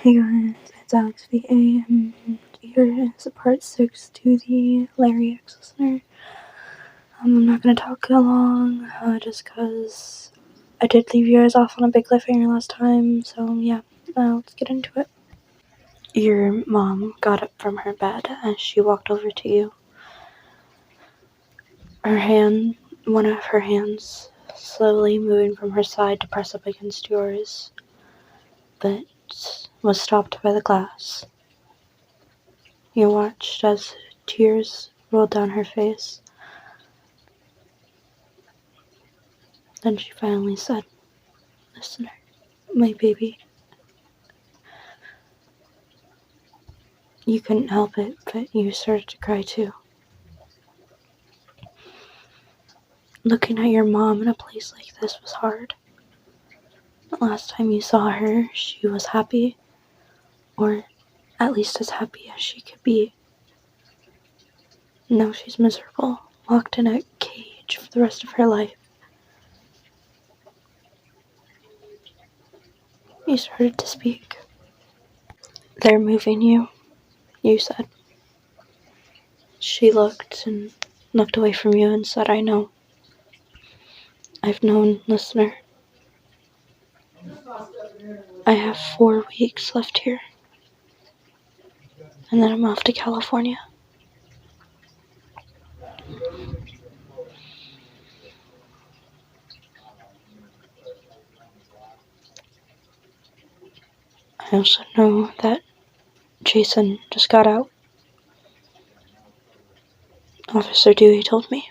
Hey guys, it's Alex VA, and here is part 6 to the Larry ex-listener. I'm not going to talk long, just because I did leave you guys off on a big cliffhanger last time, so yeah, let's get into it. Your mom got up from her bed as she walked over to you. One of her hands slowly moving from her side to press up against yours, but was stopped by the glass. You watched as tears rolled down her face. Then she finally said, "Listener, my baby." You couldn't help it, but you started to cry too. Looking at your mom in a place like this was hard. The last time you saw her, she was happy, or at least as happy as she could be. Now she's miserable, locked in a cage for the rest of her life. You started to speak. "They're moving you," you said. She looked away from you and said, "I know. I've known, listener. I have 4 weeks left here, and then I'm off to California." I also know that Jason just got out. Officer Dewey told me.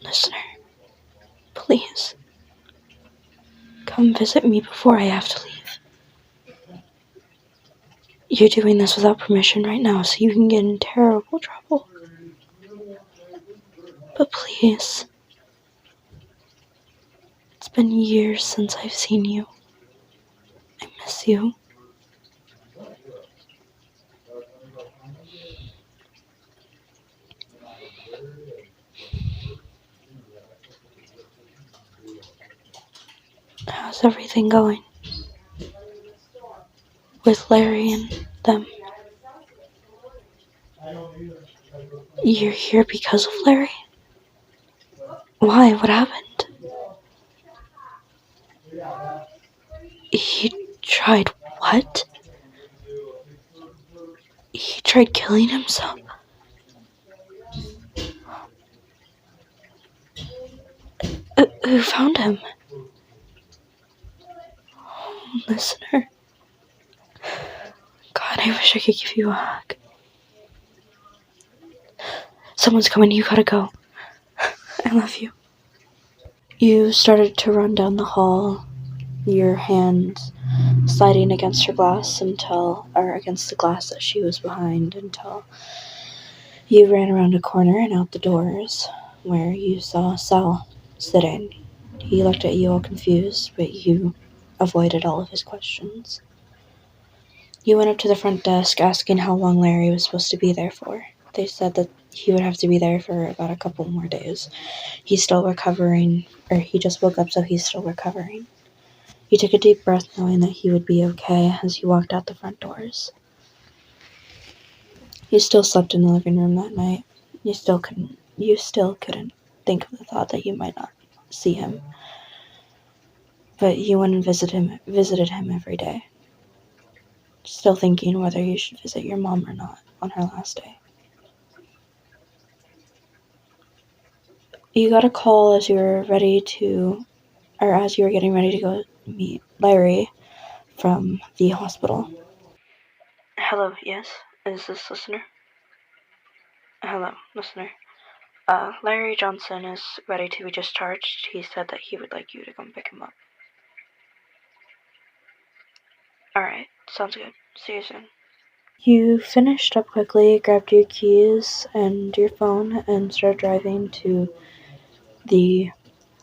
"Listener, please, come visit me before I have to leave. You're doing this without permission right now, so you can get in terrible trouble. But please, it's been years since I've seen you. I miss you." "How's everything going with Larry and them?" "You're here because of Larry? Why? What happened?" "He tried what? He tried killing himself?" Who found him?" "Listener, God, I wish I could give you a hug." "Someone's coming, you gotta go. I love you." You started to run down the hall, your hands sliding against the glass that she was behind, until you ran around a corner and out the doors, where you saw Sal sitting. He looked at you all confused, but you avoided all of his questions. You went up to the front desk asking how long Larry was supposed to be there for. They said that he would have to be there for about a couple more days. He's still recovering, or he just woke up, so he's still recovering. You took a deep breath, knowing that he would be okay, as you walked out the front doors. You still slept in the living room that night. You still couldn't think of the thought that you might not see him. But you went and visited him every day. Still thinking whether you should visit your mom or not on her last day. You got a call as you were getting ready to go meet Larry from the hospital. "Hello, yes? Is this listener?" "Hello, listener. Larry Johnson is ready to be discharged. He said that he would like you to come pick him up." "Alright, sounds good. See you soon." You finished up quickly, grabbed your keys and your phone, and started driving to the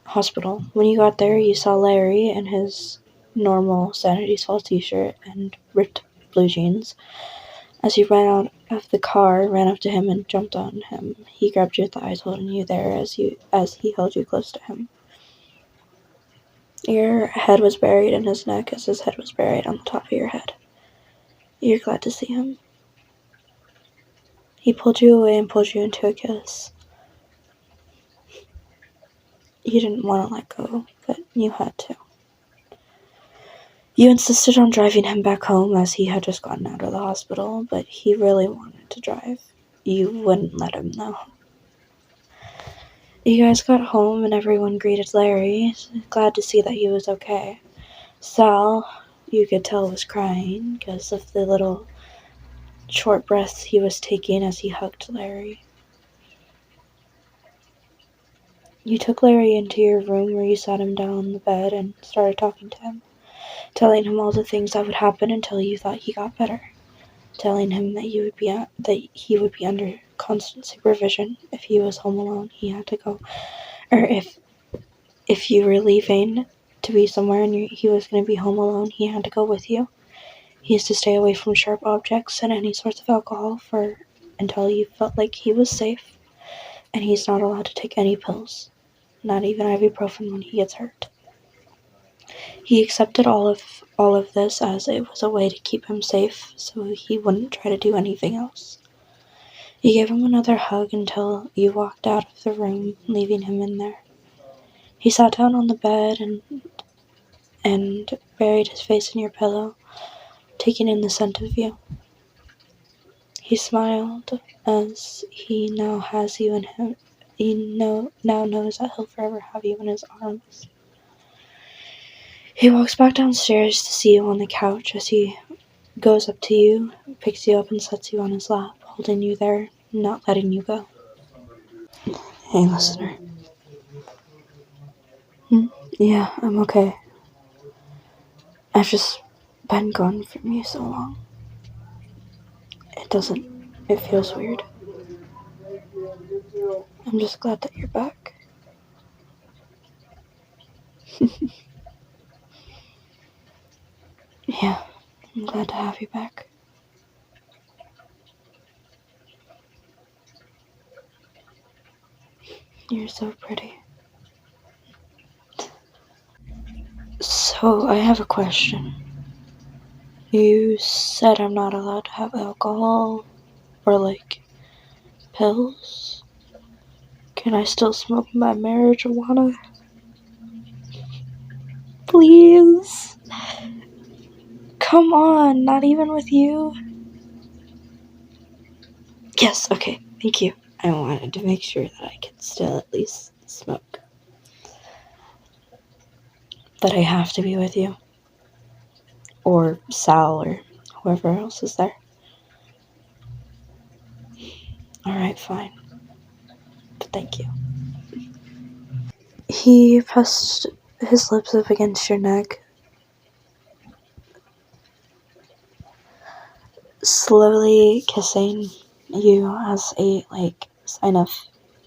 hospital. When you got there, you saw Larry in his normal Sanity Falls t-shirt and ripped blue jeans, As you ran out of the car, ran up to him and jumped on him. He grabbed your thighs, holding you there as he held you close to him. Your head was buried in his neck as his head was buried on the top of your head. You're glad to see him. He pulled you away and pulled you into a kiss. You didn't want to let go, but you had to. You insisted on driving him back home as he had just gotten out of the hospital, but he really wanted to drive. You wouldn't let him, though. You guys got home and everyone greeted Larry, glad to see that he was okay. Sal, you could tell, was crying because of the little short breaths he was taking as he hugged Larry. You took Larry into your room where you sat him down on the bed and started talking to him, telling him all the things that would happen until you thought he got better, telling him that he would be under constant supervision if he was home alone. He had to go, or if you were leaving to be somewhere and he was going to be home alone, he had to go with you. He used to stay away from sharp objects and any sorts of alcohol until you felt like he was safe, and he's not allowed to take any pills, not even ibuprofen when he gets hurt. He accepted all of this as it was a way to keep him safe, so he wouldn't try to do anything else. You gave him another hug until you walked out of the room, leaving him in there. He sat down on the bed and buried his face in your pillow, taking in the scent of you. He smiled as he now has you in him. Now knows that he'll forever have you in his arms. He walks back downstairs to see you on the couch as he goes up to you, picks you up and sets you on his lap, holding you there, not letting you go. Hey, listener. Yeah, I'm okay. I've just been gone from you so long. It feels weird. I'm just glad that you're back. Yeah, I'm glad to have you back. You're so pretty. So, I have a question. You said I'm not allowed to have alcohol or, pills. Can I still smoke my marijuana? Please? Come on, not even with you? Yes, okay, thank you. I wanted to make sure that I could still at least smoke. But I have to be with you. Or Sal, or whoever else is there. Alright, fine. But thank you. He pressed his lips up against your neck, slowly kissing you as a, sign of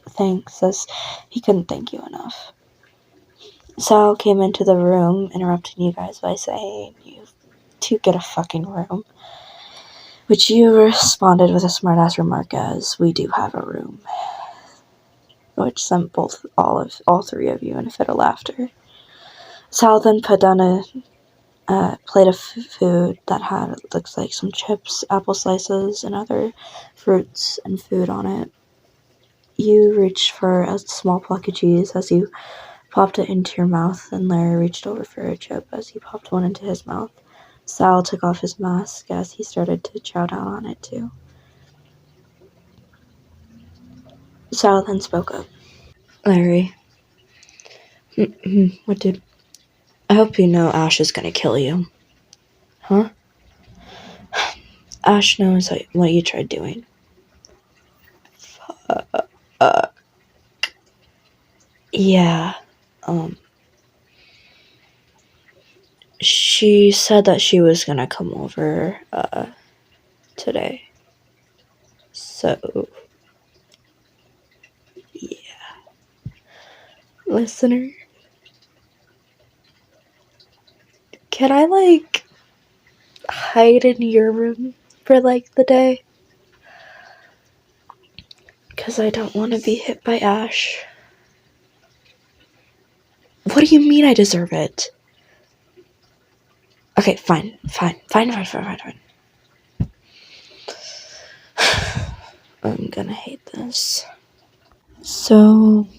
thanks, as he couldn't thank you enough. Sal came into the room, interrupting you guys by saying, "You to get a fucking room," which you responded with a smartass remark as, "We do have a room," which sent all three of you in a fit of laughter. Sal then put down a plate of food that had, looks like, some chips, apple slices, and other fruits and food on it. You reached for a small block of cheese as you popped it into your mouth, and Larry reached over for a chip as he popped one into his mouth. Sal took off his mask as he started to chow down on it too. Sal then spoke up. "Larry, what dude? I hope you know Ash is gonna kill you." "Huh?" "Ash knows what you tried doing." "Yeah, she said that she was gonna come over, today. So, yeah. Listener, can I, hide in your room for like the day. Because I don't want to be hit by Ash. What do you mean I deserve it? Okay, fine. I'm gonna hate this. So,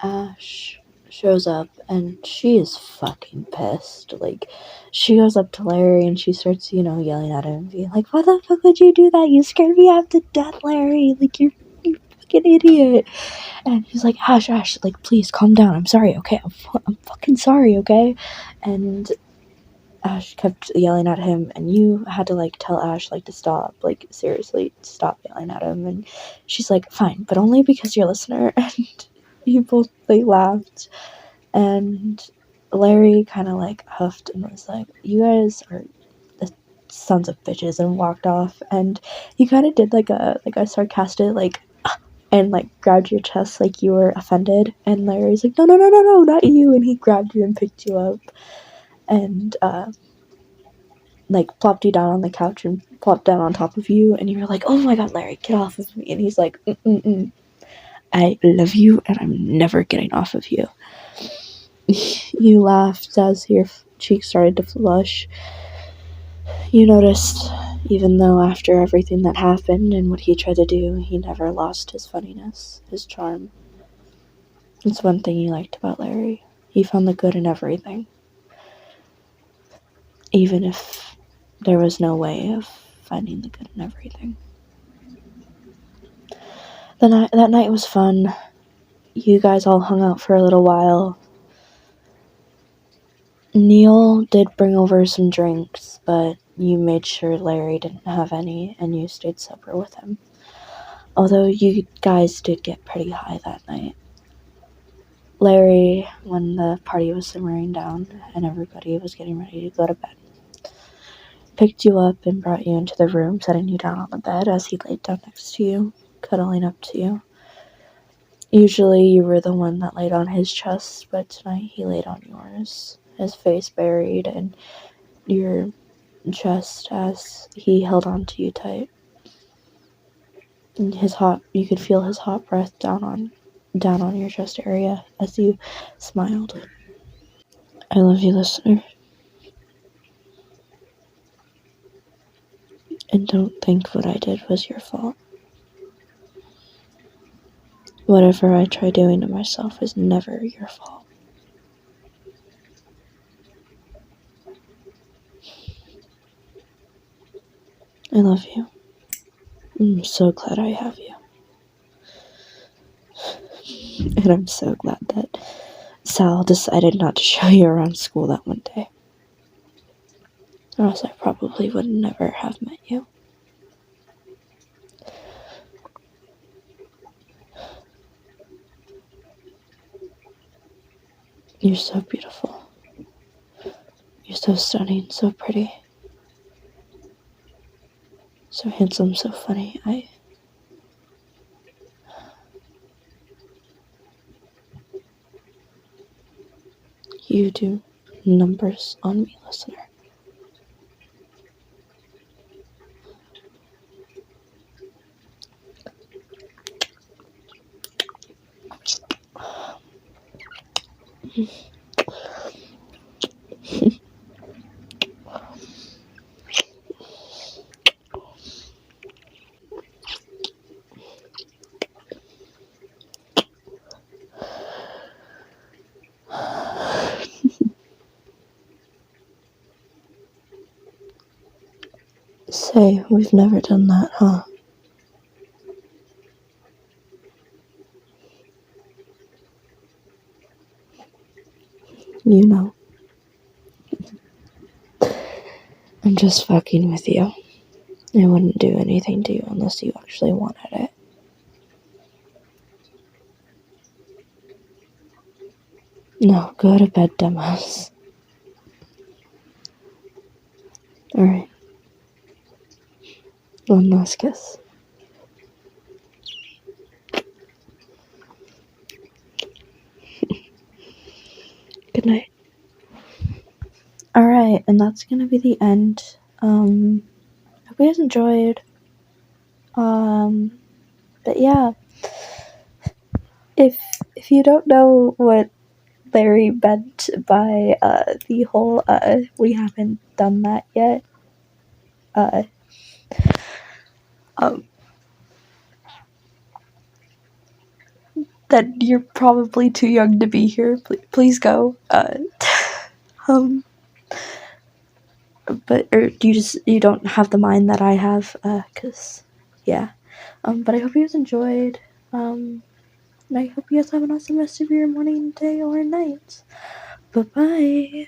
Ash shows up and she is fucking pissed. Like, she goes up to Larry and she starts, yelling at him and being like, "Why the fuck would you do that? You scared me half to death, Larry. Like, you're fucking idiot." And he's like, Ash, like, please calm down. I'm sorry, okay? I'm fucking sorry, okay? And Ash kept yelling at him, and you had to, like, tell Ash, like, to stop. Like, seriously, stop yelling at him. And she's like, fine, but only because you're a listener. And you both, like, laughed. And Larry kind of, like, huffed and was like, you guys are the sons of bitches, and walked off. And he kind of did, like a sarcastic, like, and, like, grabbed your chest like you were offended. And Larry's like, no, not you. And he grabbed you and picked you up. And, like, plopped you down on the couch and plopped down on top of you. And you're like, oh my god, Larry, get off of me. And he's like, I love you and I'm never getting off of you. You laughed as your cheeks started to flush. You noticed, even though after everything that happened and what he tried to do, he never lost his funniness, his charm. It's one thing you liked about Larry. He found the good in everything. Even if there was no way of finding the good in everything. That night was fun. You guys all hung out for a little while. Neil did bring over some drinks, but you made sure Larry didn't have any, and you stayed sober with him. Although you guys did get pretty high that night. Larry, when the party was simmering down and everybody was getting ready to go to bed, picked you up and brought you into the room, setting you down on the bed as he laid down next to you, cuddling up to you. Usually you were the one that laid on his chest, but tonight he laid on yours, his face buried in your chest as he held on to you tight. And you could feel his hot breath down on your chest area as you smiled. I love you, listener. And don't think what I did was your fault. Whatever I try doing to myself is never your fault. I love you. I'm so glad I have you. And I'm so glad that Sal decided not to show you around school that one day. Or else I probably would never have met you. You're so beautiful. You're so stunning, so pretty. So handsome, so funny. You do numbers on me, listener. Say, we've never done that, huh? You know. I'm just fucking with you. I wouldn't do anything to you unless you actually wanted it. No, go to bed, dumbass. Alright. One last kiss. Good night. Alright, and that's gonna be the end. I hope you guys enjoyed. But yeah, if you don't know what Larry meant by the whole we haven't done that yet, then you're probably too young to be here. Please go. But or you don't have the mind that I have, cause yeah. But I hope you guys enjoyed. And I hope you guys have an awesome rest of your morning, day, or night. Bye bye.